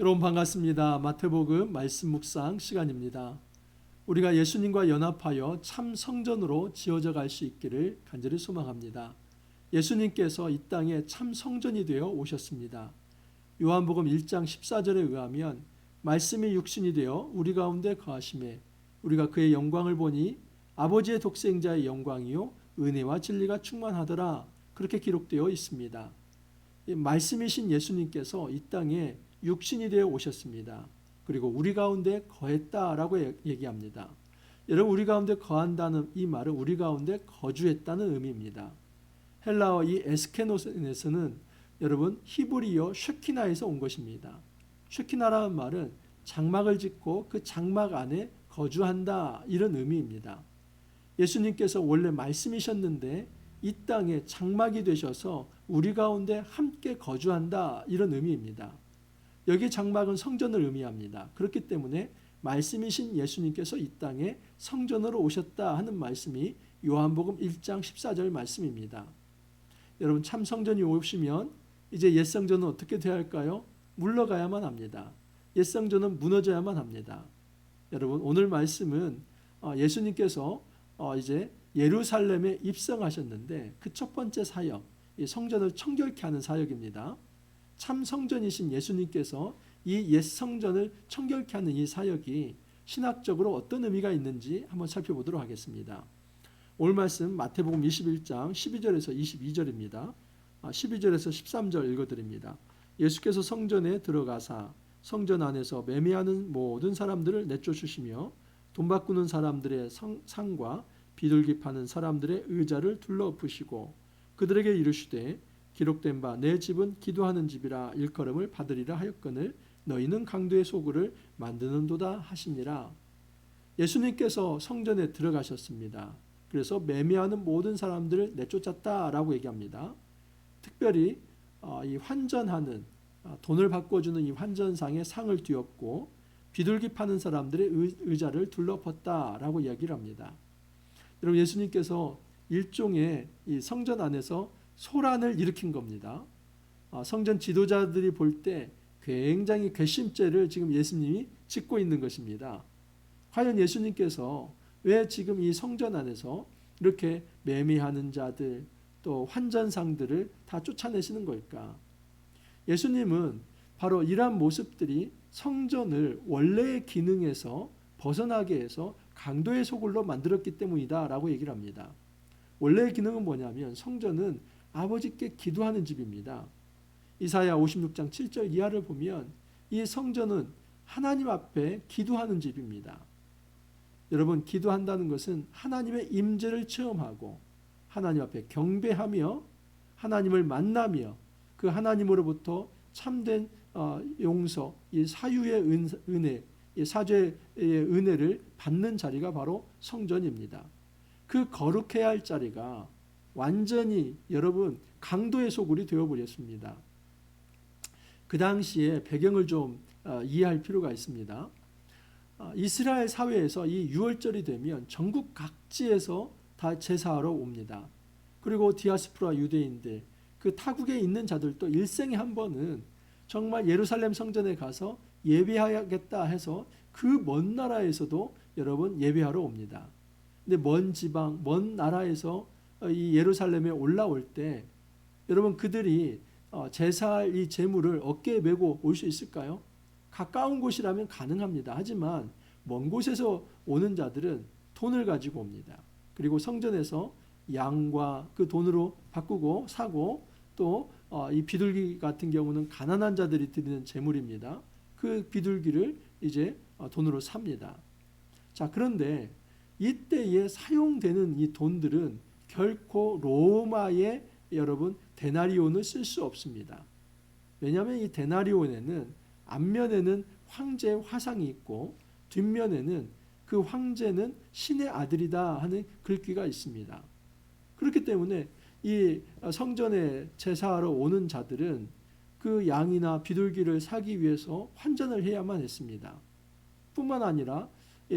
여러분 반갑습니다. 마태복음 말씀 묵상 시간입니다. 우리가 예수님과 연합하여 참 성전으로 지어져 갈 수 있기를 간절히 소망합니다. 예수님께서 이 땅에 참 성전이 되어 오셨습니다. 요한복음 1장 14절에 의하면 말씀이 육신이 되어 우리 가운데 거하심에 우리가 그의 영광을 보니 아버지의 독생자의 영광이요 은혜와 진리가 충만하더라, 그렇게 기록되어 있습니다. 말씀이신 예수님께서 이 땅에 육신이 되어 오셨습니다. 그리고 우리 가운데 거했다라고 얘기합니다. 여러분, 우리 가운데 거한다는 이 말은 우리 가운데 거주했다는 의미입니다. 헬라어 이 에스케노스에서는 여러분 히브리어 쉐키나에서 온 것입니다. 쉐키나라는 말은 장막을 짓고 그 장막 안에 거주한다, 이런 의미입니다. 예수님께서 원래 말씀이셨는데 이 땅에 장막이 되셔서 우리 가운데 함께 거주한다, 이런 의미입니다. 여기 장막은 성전을 의미합니다. 그렇기 때문에 말씀이신 예수님께서 이 땅에 성전으로 오셨다 하는 말씀이 요한복음 1장 14절 말씀입니다. 여러분, 참 성전이 오시면 이제 옛 성전은 어떻게 되어야 할까요? 물러가야만 합니다. 옛 성전은 무너져야만 합니다. 여러분, 오늘 말씀은 예수님께서 이제 예루살렘에 입성하셨는데 그 첫 번째 사역, 이 성전을 청결케 하는 사역입니다. 참 성전이신 예수님께서 이 옛 성전을 청결케 하는 이 사역이 신학적으로 어떤 의미가 있는지 한번 살펴보도록 하겠습니다. 오늘 말씀 마태복음 21장 12절에서 22절입니다. 12절에서 13절 읽어드립니다. 예수께서 성전에 들어가사 성전 안에서 매매하는 모든 사람들을 내쫓으시며 돈 바꾸는 사람들의 상과 비둘기 파는 사람들의 의자를 둘러엎으시고 그들에게 이르시되 기록된 바 내 집은 기도하는 집이라 일컬음을 받으리라 하였거늘 너희는 강도의 소굴을 만드는도다 하시니라. 예수님께서 성전에 들어가셨습니다. 그래서 매매하는 모든 사람들을 내쫓았다라고 얘기합니다. 특별히 이 환전하는, 돈을 바꿔주는 이 환전상에 상을 띄웠고 비둘기 파는 사람들의 의자를 둘러엎었다라고 이야기를 합니다. 여러분, 예수님께서 일종의 이 성전 안에서 소란을 일으킨 겁니다. 성전 지도자들이 볼 때 굉장히 괘씸죄를 지금 예수님이 짓고 있는 것입니다. 과연 예수님께서 왜 지금 이 성전 안에서 이렇게 매매하는 자들, 또 환전상들을 다 쫓아내시는 걸까? 예수님은 바로 이러한 모습들이 성전을 원래의 기능에서 벗어나게 해서 강도의 소굴로 만들었기 때문이다 라고 얘기를 합니다. 원래의 기능은 뭐냐면 성전은 아버지께 기도하는 집입니다. 이사야 56장 7절 이하를 보면 이 성전은 하나님 앞에 기도하는 집입니다. 여러분, 기도한다는 것은 하나님의 임재를 체험하고 하나님 앞에 경배하며 하나님을 만나며 그 하나님으로부터 참된 용서, 이 사유의 은혜, 이 사죄의 은혜를 받는 자리가 바로 성전입니다. 그 거룩해야 할 자리가 완전히 여러분 강도의 소굴이 되어버렸습니다. 그 당시에 배경을 좀 이해할 필요가 있습니다. 이스라엘 사회에서 이 유월절이 되면 전국 각지에서 다 제사하러 옵니다. 그리고 디아스포라 유대인들, 그 타국에 있는 자들도 일생에 한 번은 정말 예루살렘 성전에 가서 예배하겠다 해서 그 먼 나라에서도 여러분 예배하러 옵니다. 근데 먼 지방, 먼 나라에서 이 예루살렘에 올라올 때 여러분, 그들이 제사할 이 제물을 어깨에 메고 올 수 있을까요? 가까운 곳이라면 가능합니다. 하지만 먼 곳에서 오는 자들은 돈을 가지고 옵니다. 그리고 성전에서 양과 그 돈으로 바꾸고 사고, 또 이 비둘기 같은 경우는 가난한 자들이 드리는 제물입니다. 그 비둘기를 이제 돈으로 삽니다. 자, 그런데 이때에 사용되는 이 돈들은 결코 로마의 여러분 데나리온을 쓸 수 없습니다. 왜냐하면 이 데나리온에는 앞면에는 황제의 화상이 있고 뒷면에는 그 황제는 신의 아들이다 하는 글귀가 있습니다. 그렇기 때문에 이 성전에 제사하러 오는 자들은 그 양이나 비둘기를 사기 위해서 환전을 해야만 했습니다. 뿐만 아니라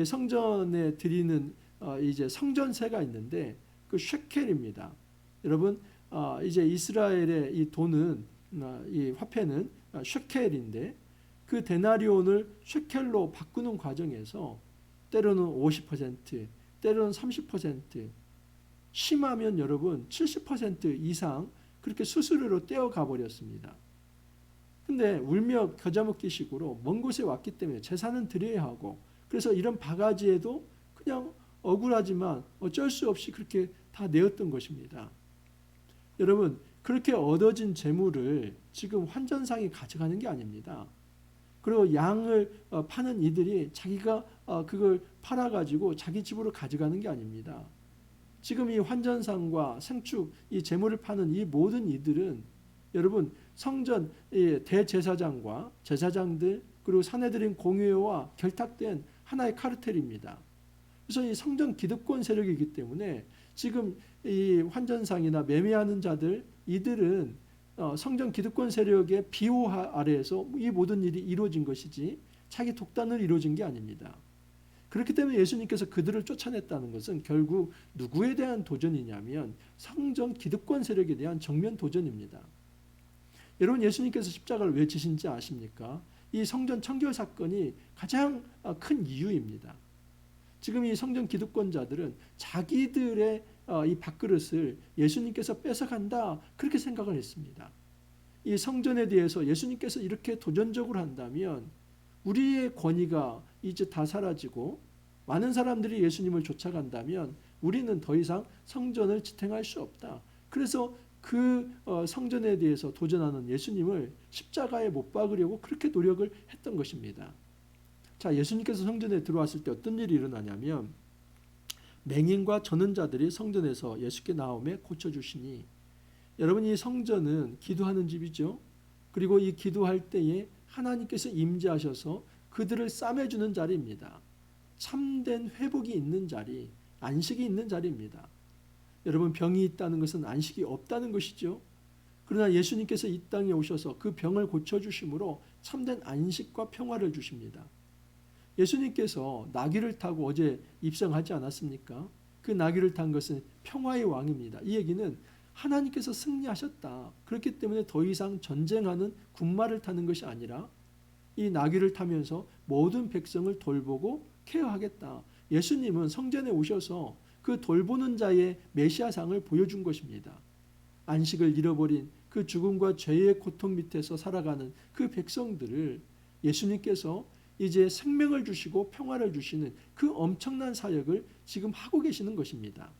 성전에 드리는 이제 성전세가 있는데 그 쉐켈입니다. 여러분, 이제 이스라엘의 이 돈은 이 화폐는 쉐켈인데 그 데나리온을 쉐켈로 바꾸는 과정에서 때로는 50%, 때로는 30%, 심하면 여러분 70% 이상 그렇게 수수료로 떼어가 버렸습니다. 근데 울며 겨자 먹기 식으로 먼 곳에 왔기 때문에 제사는 드려야 하고, 그래서 이런 바가지에도 그냥 억울하지만 어쩔 수 없이 그렇게 다 내었던 것입니다. 여러분, 그렇게 얻어진 재물을 지금 환전상이 가져가는 게 아닙니다. 그리고 양을 파는 이들이 자기가 그걸 팔아가지고 자기 집으로 가져가는 게 아닙니다. 지금 이 환전상과 생축, 이 재물을 파는 이 모든 이들은 여러분 성전 대제사장과 제사장들 그리고 사내들인 공회와 결탁된 하나의 카르텔입니다. 그래서 이 성전 기득권 세력이기 때문에 지금 이 환전상이나 매매하는 자들, 이들은 성전 기득권 세력의 비호 아래에서 이 모든 일이 이루어진 것이지 자기 독단으로 이루어진 게 아닙니다. 그렇기 때문에 예수님께서 그들을 쫓아냈다는 것은 결국 누구에 대한 도전이냐면 성전 기득권 세력에 대한 정면 도전입니다. 여러분, 예수님께서 십자가를 왜 지신지 아십니까? 이 성전 청결 사건이 가장 큰 이유입니다. 지금 이 성전 기득권자들은 자기들의 이 밥그릇을 예수님께서 뺏어간다, 그렇게 생각을 했습니다. 이 성전에 대해서 예수님께서 이렇게 도전적으로 한다면 우리의 권위가 이제 다 사라지고 많은 사람들이 예수님을 쫓아간다면 우리는 더 이상 성전을 지탱할 수 없다. 그래서 그 성전에 대해서 도전하는 예수님을 십자가에 못 박으려고 그렇게 노력을 했던 것입니다. 자, 예수님께서 성전에 들어왔을 때 어떤 일이 일어나냐면 맹인과 저는 자들이 성전에서 예수께 나오매 고쳐주시니, 여러분 이 성전은 기도하는 집이죠. 그리고 이 기도할 때에 하나님께서 임재하셔서 그들을 싸매주는 자리입니다. 참된 회복이 있는 자리, 안식이 있는 자리입니다. 여러분, 병이 있다는 것은 안식이 없다는 것이죠. 그러나 예수님께서 이 땅에 오셔서 그 병을 고쳐주심으로 참된 안식과 평화를 주십니다. 예수님께서 나귀를 타고 어제 입성하지 않았습니까? 그 나귀를 탄 것은 평화의 왕입니다. 이 얘기는 하나님께서 승리하셨다. 그렇기 때문에 더 이상 전쟁하는 군마를 타는 것이 아니라 이 나귀를 타면서 모든 백성을 돌보고 케어하겠다. 예수님은 성전에 오셔서 그 돌보는 자의 메시아상을 보여준 것입니다. 안식을 잃어버린 그 죽음과 죄의 고통 밑에서 살아가는 그 백성들을 예수님께서 이제 생명을 주시고 평화를 주시는 그 엄청난 사역을 지금 하고 계시는 것입니다.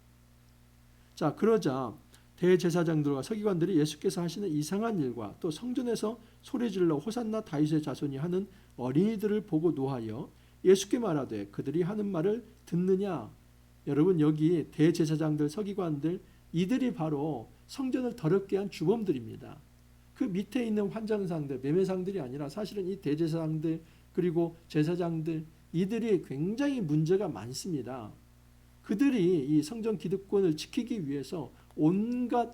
자, 그러자 대제사장들과 서기관들이 예수께서 하시는 이상한 일과 또 성전에서 소리질러 호산나 다윗의 자손이 하는 어린이들을 보고 노하여 예수께 말하되 그들이 하는 말을 듣느냐. 여러분, 여기 대제사장들, 서기관들, 이들이 바로 성전을 더럽게 한 주범들입니다. 그 밑에 있는 환장상들, 매매상들이 아니라 사실은 이 대제사장들 그리고 제사장들, 이들이 굉장히 문제가 많습니다. 그들이 이 성전 기득권을 지키기 위해서 온갖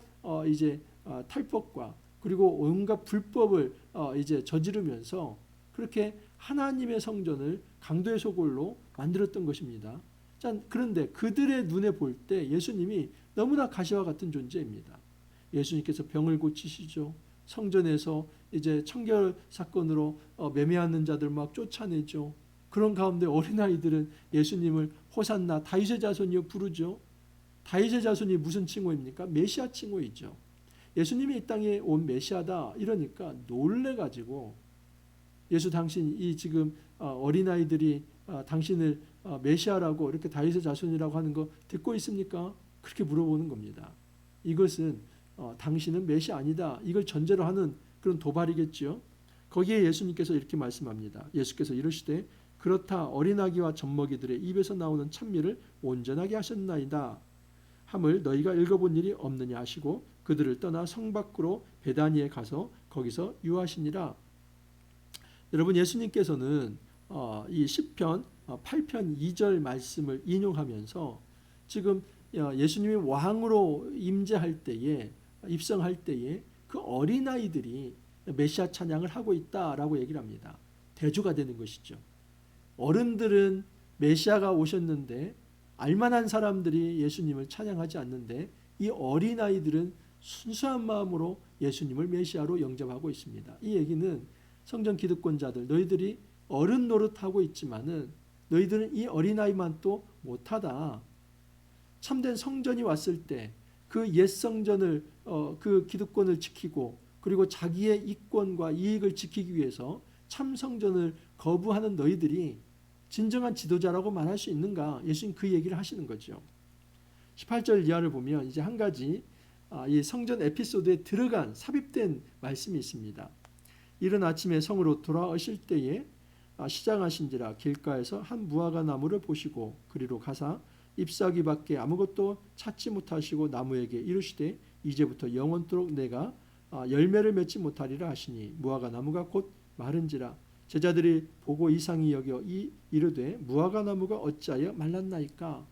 탈법과 그리고 온갖 불법을 이제 저지르면서 그렇게 하나님의 성전을 강도의 소굴로 만들었던 것입니다. 자, 그런데 그들의 눈에 볼 때 예수님이 너무나 가시와 같은 존재입니다. 예수님께서 병을 고치시죠. 성전에서 이제 청결 사건으로 매매하는 자들 막 쫓아내죠. 그런 가운데 어린아이들은 예수님을 호산나 다윗의 자손이여 부르죠. 다윗의 자손이 무슨 칭호입니까? 메시아 칭호이죠. 예수님이 이 땅에 온 메시아다 이러니까 놀래가지고 예수 당신 이 지금 어린아이들이 당신을 메시아라고 이렇게 다윗의 자손이라고 하는 거 듣고 있습니까? 그렇게 물어보는 겁니다. 이것은 당신은 메시아 아니다. 이걸 전제로 하는 그런 도발이겠죠. 거기에 예수님께서 이렇게 말씀합니다. 예수께서 이르시되 그렇다 어린아기와 젖먹이들의 입에서 나오는 찬미를 온전하게 하셨나이다 함을 너희가 읽어본 일이 없느냐 하시고 그들을 떠나 성 밖으로 베다니에 가서 거기서 유하시니라. 여러분, 예수님께서는 이 시편 8편 2절 말씀을 인용하면서 지금 예수님이 왕으로 임재할 때에 입성할 때에 그 어린아이들이 메시아 찬양을 하고 있다라고 얘기를 합니다. 대조가 되는 것이죠. 어른들은 메시아가 오셨는데 알만한 사람들이 예수님을 찬양하지 않는데 이 어린아이들은 순수한 마음으로 예수님을 메시아로 영접하고 있습니다. 이 얘기는 성전 기득권자들, 너희들이 어른 노릇하고 있지만은 너희들은 이 어린아이만 또 못하다. 참된 성전이 왔을 때 그 옛 성전을 그 기득권을 지키고 그리고 자기의 이권과 이익을 지키기 위해서 참 성전을 거부하는 너희들이 진정한 지도자라고 말할 수 있는가? 예수님 그 얘기를 하시는 거죠. 18절 이하를 보면 이제 한 가지 이 성전 에피소드에 들어간 삽입된 말씀이 있습니다. 이른 아침에 성으로 돌아오실 때에 시장하신지라 길가에서 한 무화과 나무를 보시고 그리로 가사 잎사귀밖에 아무것도 찾지 못하시고 나무에게 이르시되 이제부터 영원토록 내가 열매를 맺지 못하리라 하시니 무화과 나무가 곧 마른지라. 제자들이 보고 이상히 여겨 이르되 무화과 나무가 어찌하여 말랐나이까.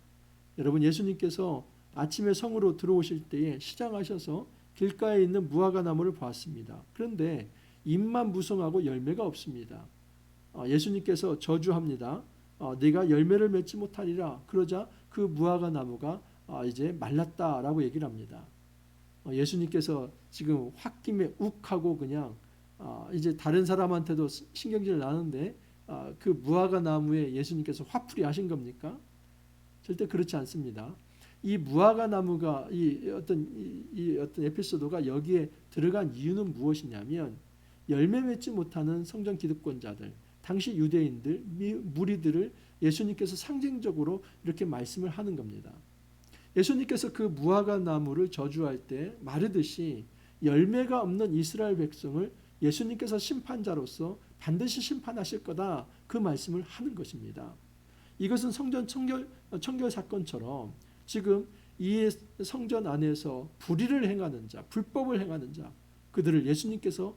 여러분, 예수님께서 아침에 성으로 들어오실 때에 시장하셔서 길가에 있는 무화과 나무를 보았습니다. 그런데 잎만 무성하고 열매가 없습니다. 예수님께서 저주합니다. 네가 열매를 맺지 못하리라. 그러자 그 무화과 나무가 이제 말랐다라고 얘기를 합니다. 예수님께서 지금 홧김에 욱하고 그냥 이제 다른 사람한테도 신경질 나는데 그 무화과 나무에 예수님께서 화풀이 하신 겁니까? 절대 그렇지 않습니다. 이 무화과 나무가 이 어떤 에피소드가 여기에 들어간 이유는 무엇이냐면 열매 맺지 못하는 성전 기득권자들, 당시 유대인들, 무리들을 예수님께서 상징적으로 이렇게 말씀을 하는 겁니다. 예수님께서 그 무화과 나무를 저주할 때 마르듯이 열매가 없는 이스라엘 백성을 예수님께서 심판자로서 반드시 심판하실 거다, 그 말씀을 하는 것입니다. 이것은 성전 청결 사건처럼 지금 이 성전 안에서 불의를 행하는 자, 불법을 행하는 자, 그들을 예수님께서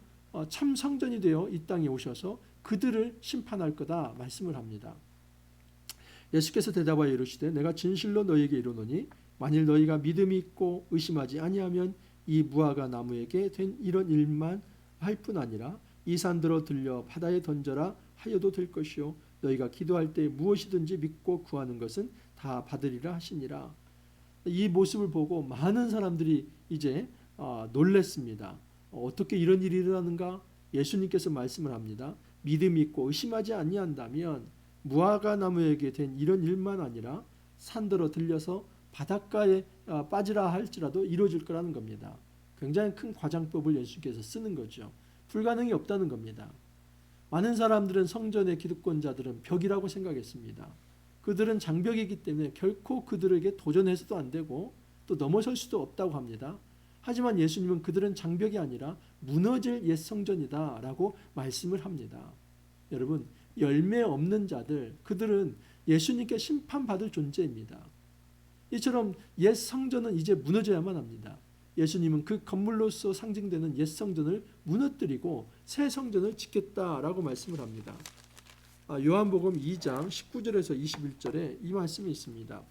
참 성전이 되어 이 땅에 오셔서 그들을 심판할 거다 말씀을 합니다. 예수께서 대답하여 이르시되 내가 진실로 너희에게 이르노니 만일 너희가 믿음이 있고 의심하지 아니하면 이 무화과 나무에게 된 이런 일만 할 뿐 아니라 이 산들어 들려 바다에 던져라 하여도 될 것이요 너희가 기도할 때 무엇이든지 믿고 구하는 것은 다 받으리라 하시니라. 이 모습을 보고 많은 사람들이 이제 놀랬습니다. 어떻게 이런 일이 일어나는가? 예수님께서 말씀을 합니다. 믿음이 있고 의심하지 아니한다면 무화과 나무에게 된 이런 일만 아니라 산들어 들려서 바닷가에 빠지라 할지라도 이루어질 거라는 겁니다. 굉장히 큰 과장법을 예수께서 쓰는 거죠. 불가능이 없다는 겁니다. 많은 사람들은 성전의 기득권자들은 벽이라고 생각했습니다. 그들은 장벽이기 때문에 결코 그들에게 도전해서도 안 되고 또 넘어설 수도 없다고 합니다. 하지만 예수님은 그들은 장벽이 아니라 무너질 옛 성전이다 라고 말씀을 합니다. 여러분, 열매 없는 자들, 그들은 예수님께 심판받을 존재입니다. 이처럼 옛 성전은 이제 무너져야만 합니다. 예수님은 그 건물로서 상징되는 옛 성전을 무너뜨리고 새 성전을 짓겠다라고 말씀을 합니다. 요한복음 2장 19절에서 21절에 이 말씀이 있습니다.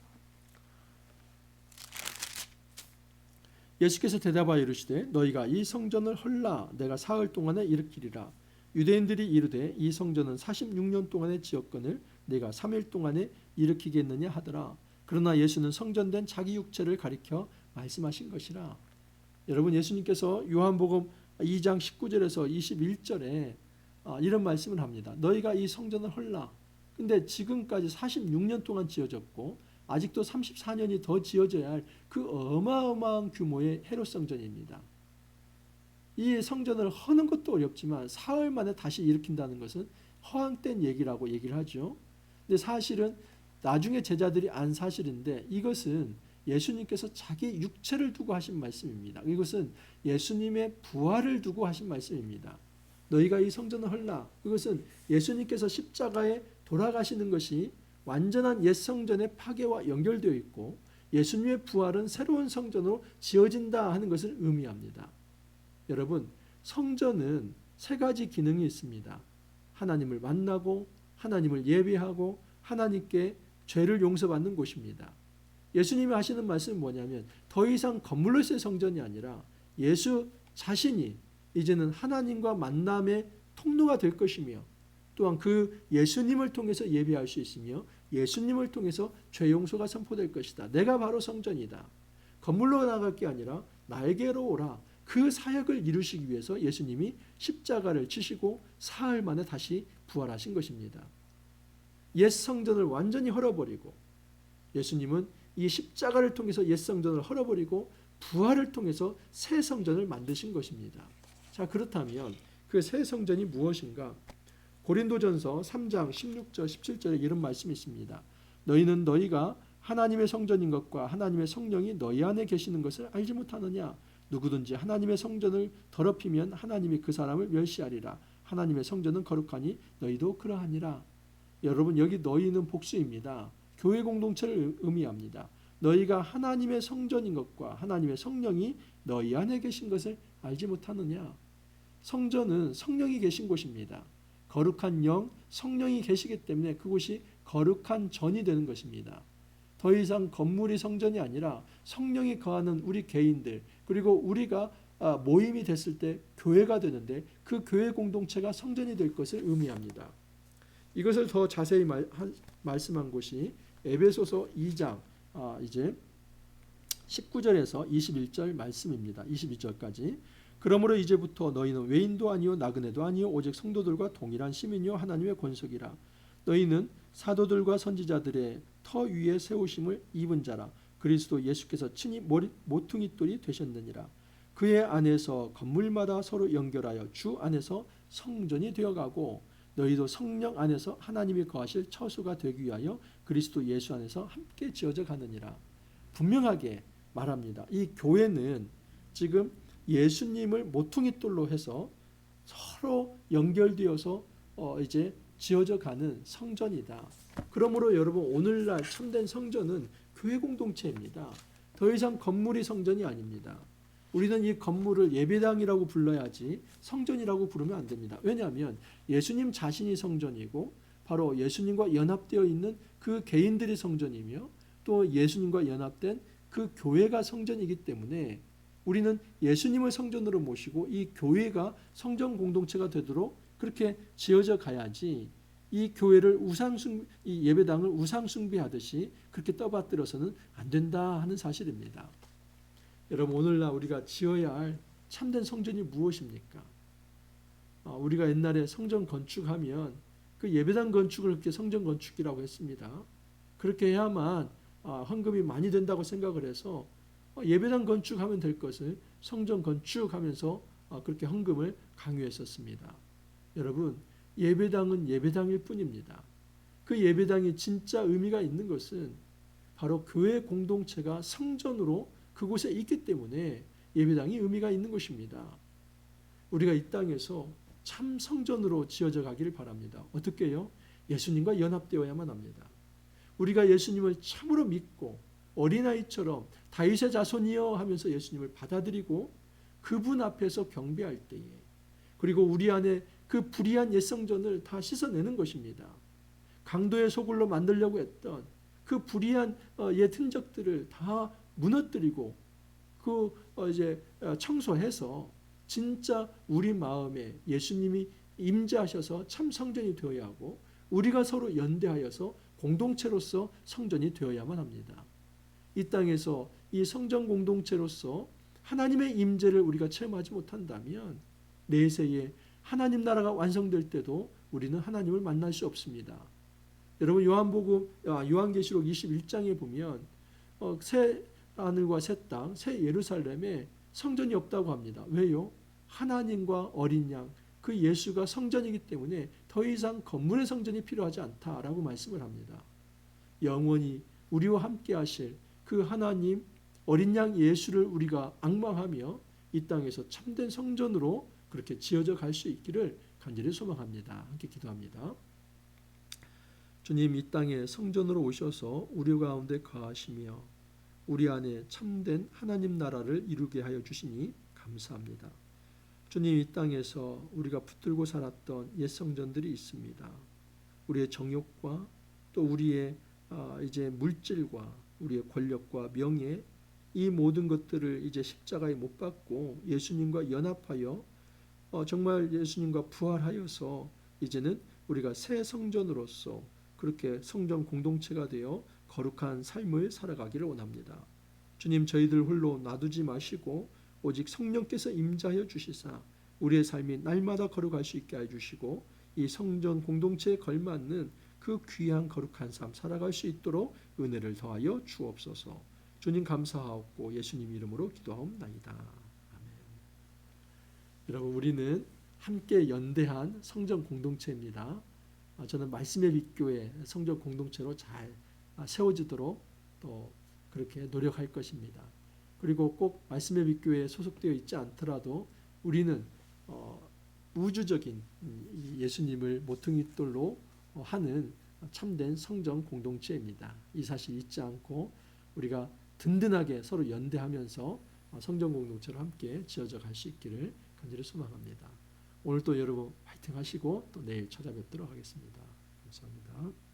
예수께서 대답하여 이르시되 너희가 이 성전을 헐라 내가 사흘 동안에 일으키리라. 유대인들이 이르되 이 성전은 46년 동안의 지었건을 내가 3일 동안에 일으키겠느냐 하더라. 그러나 예수는 성전된 자기 육체를 가리켜 말씀하신 것이라. 여러분, 예수님께서 요한복음 2장 19절에서 21절에 이런 말씀을 합니다. 너희가 이 성전을 헐라. 근데 지금까지 46년 동안 지어졌고 아직도 34년이 더 지어져야 할 그 어마어마한 규모의 헤롯 성전입니다. 이 성전을 허는 것도 어렵지만 사흘 만에 다시 일으킨다는 것은 허황된 얘기라고 얘기를 하죠. 근데 사실은 나중에 제자들이 안 사실인데 이것은 예수님께서 자기 육체를 두고 하신 말씀입니다. 이것은 예수님의 부활을 두고 하신 말씀입니다. 너희가 이 성전을 헐라. 그것은 예수님께서 십자가에 돌아가시는 것이 완전한 옛 성전의 파괴와 연결되어 있고 예수님의 부활은 새로운 성전으로 지어진다 하는 것을 의미합니다. 여러분, 성전은 세 가지 기능이 있습니다. 하나님을 만나고 하나님을 예배하고 하나님께 죄를 용서받는 곳입니다. 예수님이 하시는 말씀은 뭐냐면 더 이상 건물로서의 성전이 아니라 예수 자신이 이제는 하나님과 만남의 통로가 될 것이며 또한 그 예수님을 통해서 예배할 수 있으며 예수님을 통해서 죄 용서가 선포될 것이다. 내가 바로 성전이다. 건물로 나갈 게 아니라 나에게로 오라. 그 사역을 이루시기 위해서 예수님이 십자가를 지시고 사흘 만에 다시 부활하신 것입니다. 옛 성전을 완전히 헐어버리고 예수님은 이 십자가를 통해서 옛 성전을 헐어버리고 부활을 통해서 새 성전을 만드신 것입니다. 자, 그렇다면 그 새 성전이 무엇인가? 고린도전서 3장 16절 17절에 이런 말씀이 있습니다. 너희는 너희가 하나님의 성전인 것과 하나님의 성령이 너희 안에 계시는 것을 알지 못하느냐? 누구든지 하나님의 성전을 더럽히면 하나님이 그 사람을 멸시하리라. 하나님의 성전은 거룩하니 너희도 그러하니라. 여러분, 여기 너희는 복수입니다. 교회 공동체를 의미합니다. 너희가 하나님의 성전인 것과 하나님의 성령이 너희 안에 계신 것을 알지 못하느냐? 성전은 성령이 계신 곳입니다. 거룩한 영, 성령이 계시기 때문에 그곳이 거룩한 전이 되는 것입니다. 더 이상 건물이 성전이 아니라 성령이 거하는 우리 개인들, 그리고 우리가 모임이 됐을 때 교회가 되는데 그 교회 공동체가 성전이 될 것을 의미합니다. 이것을 더 자세히 말씀한 곳이 에베소서 2장 이제 19절에서 21절 말씀입니다. 22절까지. 그러므로 이제부터 너희는 외인도 아니요 나그네도 아니요 오직 성도들과 동일한 시민이요 하나님의 권속이라. 너희는 사도들과 선지자들의 터 위에 세우심을 입은 자라. 그리스도 예수께서 친히 모퉁이돌이 되셨느니라. 그의 안에서 건물마다 서로 연결하여 주 안에서 성전이 되어가고 너희도 성령 안에서 하나님이 거하실 처소가 되기 위하여 그리스도 예수 안에서 함께 지어져 가느니라. 분명하게 말합니다. 이 교회는 지금 예수님을 모퉁이돌로 해서 서로 연결되어서 이제 지어져 가는 성전이다. 그러므로 여러분, 오늘날 참된 성전은 교회 공동체입니다. 더 이상 건물이 성전이 아닙니다. 우리는 이 건물을 예배당이라고 불러야지 성전이라고 부르면 안 됩니다. 왜냐하면 예수님 자신이 성전이고 바로 예수님과 연합되어 있는 그 개인들이 성전이며 또 예수님과 연합된 그 교회가 성전이기 때문에 우리는 예수님을 성전으로 모시고 이 교회가 성전 공동체가 되도록 그렇게 지어져 가야지 이 교회를 이 예배당을 우상숭배하듯이 그렇게 떠받들어서는 안 된다 하는 사실입니다. 여러분, 오늘날 우리가 지어야 할 참된 성전이 무엇입니까? 우리가 옛날에 성전 건축하면 그 예배당 건축을 그렇게 성전 건축이라고 했습니다. 그렇게 해야만 헌금이 많이 된다고 생각을 해서 예배당 건축하면 될 것을 성전 건축하면서 그렇게 헌금을 강요했었습니다. 여러분, 예배당은 예배당일 뿐입니다. 그 예배당이 진짜 의미가 있는 것은 바로 교회 공동체가 성전으로 그곳에 있기 때문에 예배당이 의미가 있는 것입니다. 우리가 이 땅에서 참 성전으로 지어져 가기를 바랍니다. 어떻게 해요? 예수님과 연합되어야만 합니다. 우리가 예수님을 참으로 믿고 어린아이처럼 다윗의 자손이여 하면서 예수님을 받아들이고 그분 앞에서 경배할 때에, 그리고 우리 안에 그 불의한 옛성전을 다 씻어내는 것입니다. 강도의 소굴로 만들려고 했던 그 불의한 옛 흔적들을 다 무너뜨리고 이제 청소해서 진짜 우리 마음에 예수님이 임재하셔서 참 성전이 되어야 하고 우리가 서로 연대하여서 공동체로서 성전이 되어야만 합니다. 이 땅에서 이 성전 공동체로서 하나님의 임재를 우리가 체험하지 못한다면 내세에 하나님 나라가 완성될 때도 우리는 하나님을 만날 수 없습니다. 여러분, 요한계시록 21장에 보면 새 하늘과 새 땅, 새 예루살렘에 성전이 없다고 합니다. 왜요? 하나님과 어린 양, 그 예수가 성전이기 때문에 더 이상 건물의 성전이 필요하지 않다라고 말씀을 합니다. 영원히 우리와 함께 하실 그 하나님 어린 양 예수를 우리가 앙망하며 이 땅에서 참된 성전으로 그렇게 지어져 갈 수 있기를 간절히 소망합니다. 함께 기도합니다. 주님, 이 땅에 성전으로 오셔서 우리 가운데 거하시며 우리 안에 참된 하나님 나라를 이루게 하여 주시니 감사합니다. 주님, 이 땅에서 우리가 붙들고 살았던 옛 성전들이 있습니다. 우리의 정욕과 또 우리의 이제 물질과 우리의 권력과 명예, 이 모든 것들을 이제 십자가에 못 박고 예수님과 연합하여 정말 예수님과 부활하여서 이제는 우리가 새 성전으로서 그렇게 성전 공동체가 되어 거룩한 삶을 살아가기를 원합니다. 주님, 저희들 홀로 놔두지 마시고 오직 성령께서 임재하여 주시사 우리의 삶이 날마다 걸어갈 수 있게 해주시고 이 성전 공동체에 걸맞는 그 귀한 거룩한 삶 살아갈 수 있도록 은혜를 더하여 주옵소서. 주님 감사하옵고 예수님 이름으로 기도하옵나이다. 아멘. 여러분, 우리는 함께 연대한 성전 공동체입니다. 저는 말씀의 빛교회 성전 공동체로 잘 세워지도록 또 그렇게 노력할 것입니다. 그리고 꼭 말씀의 빛교회에 소속되어 있지 않더라도 우리는 우주적인 예수님을 모퉁이돌로 하는 참된 성전 공동체입니다. 이 사실 잊지 않고 우리가 든든하게 서로 연대하면서 성전 공동체로 함께 지어져 갈 수 있기를 간절히 소망합니다. 오늘 또 여러분 파이팅 하시고 또 내일 찾아뵙도록 하겠습니다. 감사합니다.